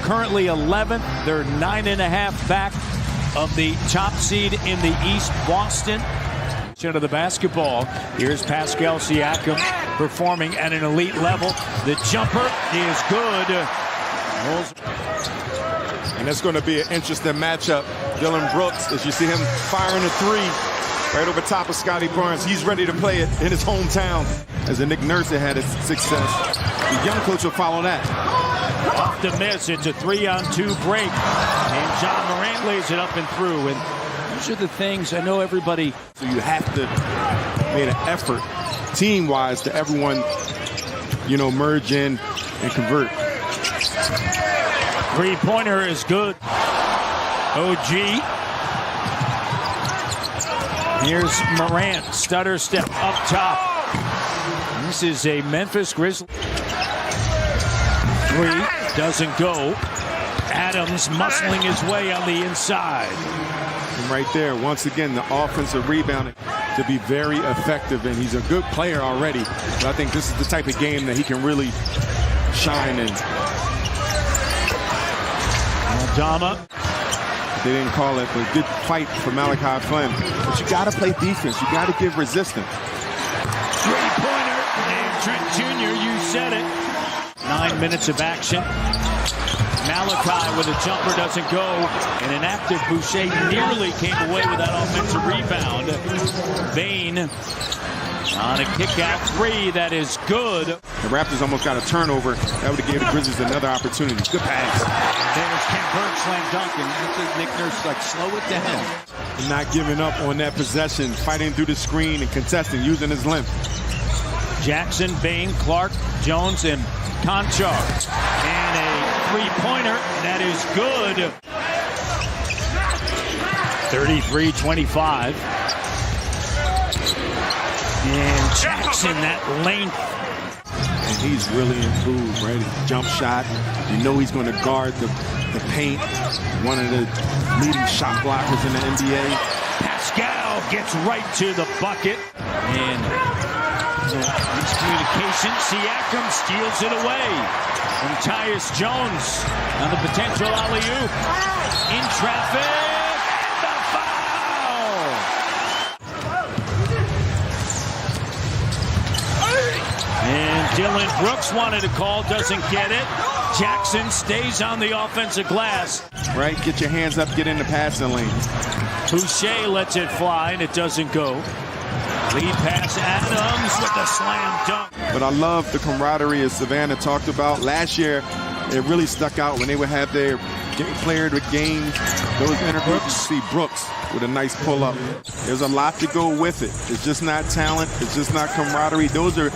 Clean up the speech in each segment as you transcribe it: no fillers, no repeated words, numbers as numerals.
currently 11th. They're 9.5 back of the top seed in the East, Boston. Of the basketball. Here's Pascal Siakam performing at an elite level. The jumper is good. And it's going to be an interesting matchup. Dylan Brooks, as you see him firing a three right over top of Scotty Barnes. He's ready to play it in his hometown. As Nick Nurse had his success. The young coach will follow that. Off the miss. It's a 3-on-2 break. And John Morant lays it up and through. And these are the things I know everybody. So you have to make an effort team-wise to everyone, merge in and convert. Three-pointer is good. OG. Here's Morant. Stutter step up top. This is a Memphis Grizzlies. Three doesn't go. Adams muscling his way on the inside. And right there, once again, the offensive rebounding to be very effective, and he's a good player already. But I think this is the type of game that he can really shine in. Aldama. They didn't call it, but a good fight for Malachi Flynn. But you got to play defense. You got to give resistance. Three-pointer, and Trent Jr., you said it. 9 minutes of action. Malachi with a jumper doesn't go, and an active Boucher nearly came away with that offensive rebound. Bain on a kick-out three that is good. The Raptors almost got a turnover. That would have given the Grizzlies another opportunity. Good pass. There's Ken Burke slam dunking. Nick Nurse like, slow it down. Not giving up on that possession, fighting through the screen and contesting, using his length. Jackson, Bain, Clark, Jones, and Conchar. And a three-pointer that is good. 33-25. And Jackson, that length. And he's really improved, right? His jump shot. You know he's going to guard the paint. One of the leading shot blockers in the NBA. Pascal gets right to the bucket. And miscommunication. Siakam steals it away from Tyus Jones on the potential alley-oop. In traffic. And Dylan Brooks wanted a call, doesn't get it. Jackson stays on the offensive glass. Right, get your hands up, get in the passing lane. Boucher lets it fly, and it doesn't go. Lead pass, Adams with the slam dunk. But I love the camaraderie as Savannah talked about. Last year, it really stuck out when they would have their player of the game. Those interviews, you see Brooks with a nice pull-up. There's a lot to go with it. It's just not talent. It's just not camaraderie. Those are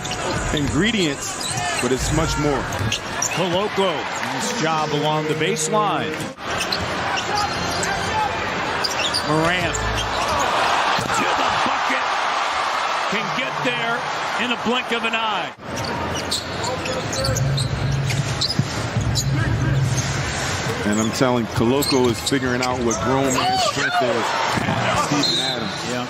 ingredients, but it's much more. Koloko, nice job along the baseline. Morant to the bucket. Can get there in a blink of an eye. And I'm telling, Koloko is figuring out what grown man strength is. Steven Adams. Yeah.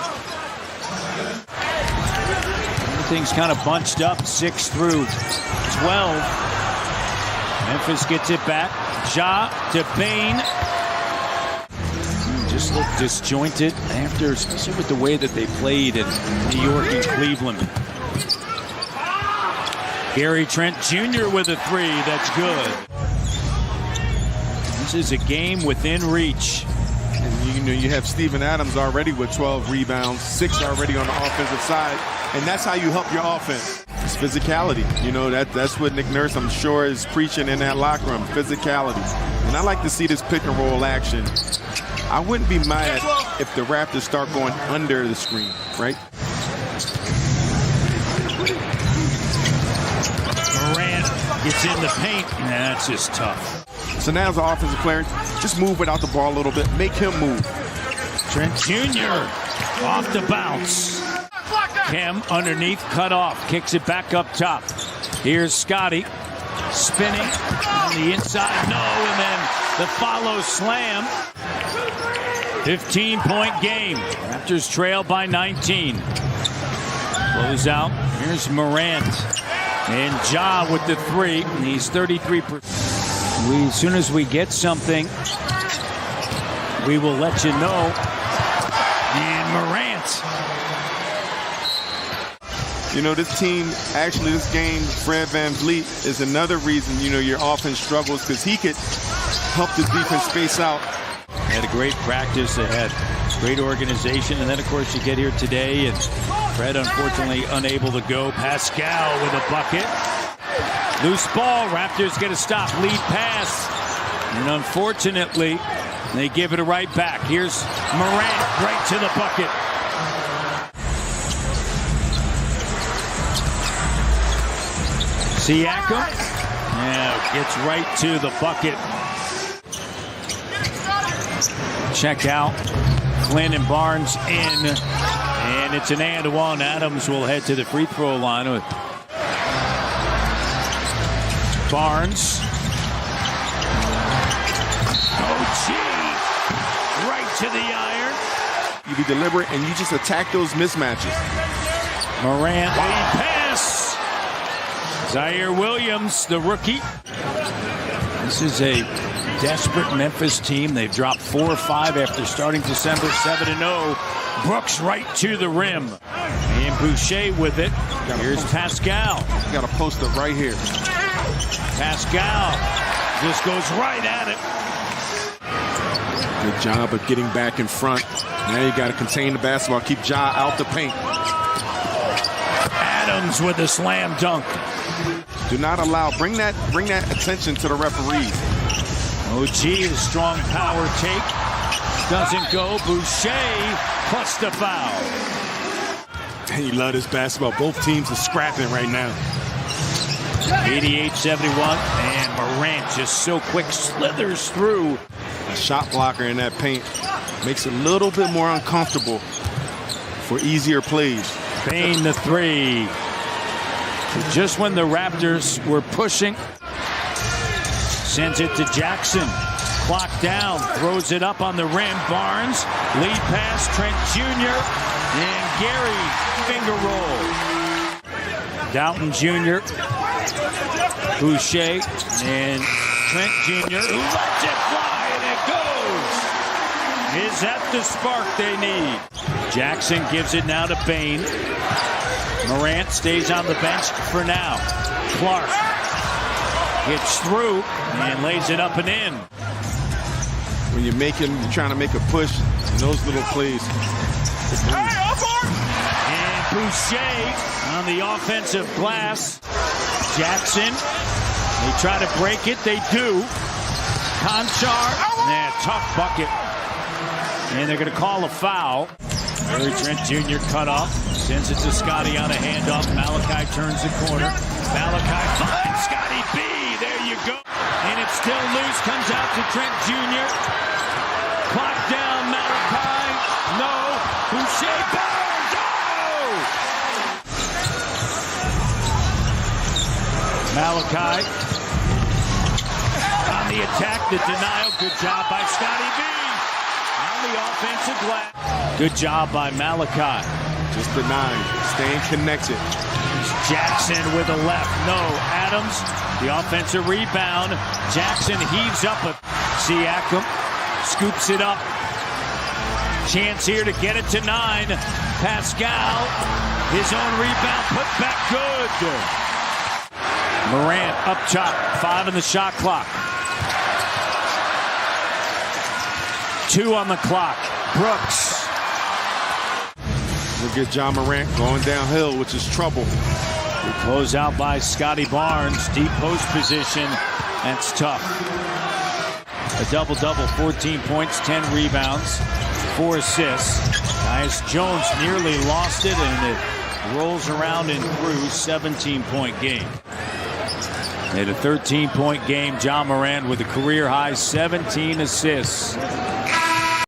Everything's kind of bunched up, 6 through 12. Memphis gets it back. Ja to Bain. Just looked disjointed after, especially with the way that they played in New York and Cleveland. Gary Trent Jr. with a three. That's good. This is a game within reach. And you have Steven Adams already with 12 rebounds, 6 already on the offensive side, and that's how you help your offense. It's physicality. That's what Nick Nurse, I'm sure, is preaching in that locker room, physicality. And I like to see this pick and roll action. I wouldn't be mad if the Raptors start going under the screen, right? Morant gets in the paint. That's just tough. So now as an offensive player, just move without the ball a little bit. Make him move. Trent Jr. off the bounce. Kem underneath, cut off. Kicks it back up top. Here's Scotty. Spinning on the inside. No, and then the follow slam. 15-point game. Raptors trail by 19. Close out. Here's Morant. And Ja with the three. And he's 33%. As soon as we get something, we will let you know. And Morant. You know, this team, actually this game, Fred VanVleet is another reason, you know, your offense struggles, because he could help the defense space out. They had a great practice. They had great organization. And then, of course, you get here today, and Fred, unfortunately, unable to go. Pascal with a bucket. Loose ball. Raptors get a stop. Lead pass. And unfortunately, they give it right back. Here's Morant right to the bucket. Siakam. Yeah, gets right to the bucket. Check out. Flynn and Barnes in. And it's an and one. Adams will head to the free throw line with Barnes. Oh, gee. Right to the iron. You be deliberate and you just attack those mismatches. Morant, lead pass. Zaire Williams, the rookie. This is a desperate Memphis team. They've dropped 4 or 5 after starting December 7-0. Brooks right to the rim. And Boucher with it. Here's Pascal. You got to post it right here. Pascal just goes right at it. Good job of getting back in front. Now you got to contain the basketball, keep Ja out the paint. Adams with a slam dunk. Do not allow, bring that attention to the referees. OG, a strong power take. Doesn't go. Boucher plus the foul. And you love this basketball. Both teams are scrapping right now. 88-71, and Morant just so quick slithers through. A shot blocker in that paint makes it a little bit more uncomfortable for easier plays. Bain the three. Just when the Raptors were pushing, sends it to Jackson. Clock down, throws it up on the rim. Barnes, lead pass, Trent Jr. and Gary finger roll. Doughton Jr., Boucher, and Trent Jr. who lets it fly, and it goes. Is that the spark they need? Jackson gives it now to Bain. Morant stays on the bench for now. Clark gets through and lays it up and in. When you're trying to make a push in those little plays. And Boucher on the offensive glass. Jackson, they try to break it, they do. Conchar, tough bucket. And they're going to call a foul. Gary Trent Jr. cut off. Sends it to Scotty on a handoff. Malachi turns the corner. Malachi finds Scotty B. There you go. And it's still loose. Comes out to Trent Jr. Clock down. Malachi. No. Boucher Barnes. Oh! Malachi. On the attack. The denial. Good job by Scotty B. On the offensive glass. Good job by Malachi. Just denying, staying connected. Jackson with a left. No. Adams, the offensive rebound. Jackson heaves up a Siakam. Scoops it up. Chance here to get it to 9. Pascal, his own rebound, put back good. Morant up top. 5 in the shot clock. 2 on the clock. Brooks. Look at John Morant going downhill, which is trouble. Close out by Scotty Barnes. Deep post position. That's tough. A double-double, 14 points, 10 rebounds, 4 assists. Tyus Jones nearly lost it, and it rolls around and through. 17-point game. They had a 13-point game. John Morant with a career-high 17 assists.